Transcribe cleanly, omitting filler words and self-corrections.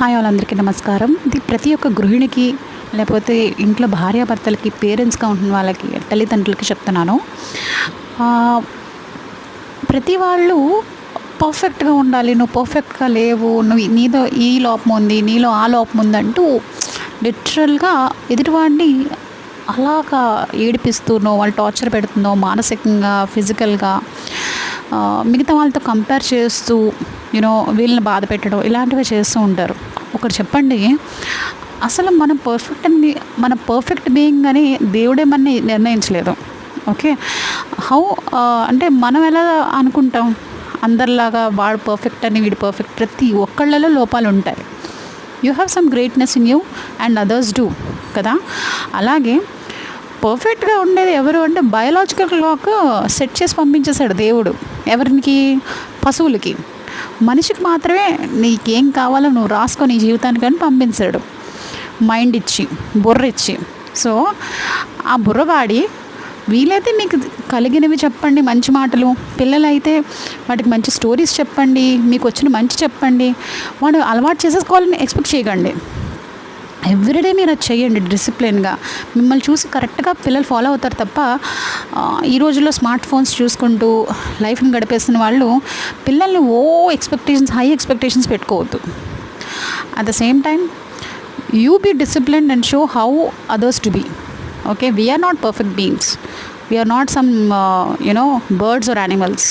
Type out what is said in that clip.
Hi వాళ్ళందరికీ నమస్కారం. ఇది ప్రతి ఒక్క గృహిణికి లేకపోతే ఇంట్లో భార్యాభర్తలకి పేరెంట్స్గా ఉంటున్న వాళ్ళకి తల్లిదండ్రులకి చెప్తున్నాను. ప్రతి వాళ్ళు పర్ఫెక్ట్గా ఉండాలి, నువ్వు పర్ఫెక్ట్గా లేవు, నువ్వు నీలో ఈ లోపం ఉంది, నీలో ఆ లోపం ఉందంటూ లిటరల్గా ఎదుటివాడిని అలాగా ఏడిపిస్తూనో వాళ్ళు టార్చర్ పెడుతుందో మానసికంగా ఫిజికల్గా మిగతా వాళ్ళతో కంపేర్ చేస్తూ వీళ్ళని బాధ పెట్టడం ఇలాంటివి చేస్తూ ఉంటారు. ఒకటి చెప్పండి, అసలు మనం పర్ఫెక్ట్ బీయింగ్ అని దేవుడే మనని నిర్ణయించలేదు. ఓకే, హౌ అంటే మనం ఎలా అనుకుంటాం అందరిలాగా వాడు పర్ఫెక్ట్ అని వీడు పర్ఫెక్ట్. ప్రతి ఒక్కళ్ళలో లోపాలు ఉంటాయి. You have some greatness in you and others do కదా. అలాగే పర్ఫెక్ట్గా ఉండేది ఎవరు అంటే బయోలాజికల్ క్లాక్ సెట్ చేసి పంపించేశాడు దేవుడు. ఎవరికి? పశువులకి. మనిషికి మాత్రమే నీకేం కావాలో నువ్వు రాసుకొని జీవితానికి అని పంపించాడు, మైండ్ ఇచ్చి బుర్ర ఇచ్చి. సో ఆ బుర్రవాడి వీలైతే మీకు కలిగినవి చెప్పండి, మంచి మాటలు. పిల్లలైతే వాటికి మంచి స్టోరీస్ చెప్పండి, మీకు వచ్చిన మంచి చెప్పండి. వాడు అలవాటు చేసేసుకోవాలని ఎక్స్పెక్ట్ చేయకండి. ఎవ్రీడే మీరు అది చేయండి డిసిప్లిన్గా. మిమ్మల్ని చూసి కరెక్ట్గా పిల్లలు ఫాలో అవుతారు తప్ప ఈ రోజుల్లో స్మార్ట్ ఫోన్స్ చూసుకుంటూ లైఫ్ని గడిపేస్తున్న వాళ్ళు పిల్లల్ని హై ఎక్స్పెక్టేషన్స్ పెట్టుకోవద్దు. At the same time you be disciplined and show how others to be. Okay, we are not perfect beings, we are not some birds or animals.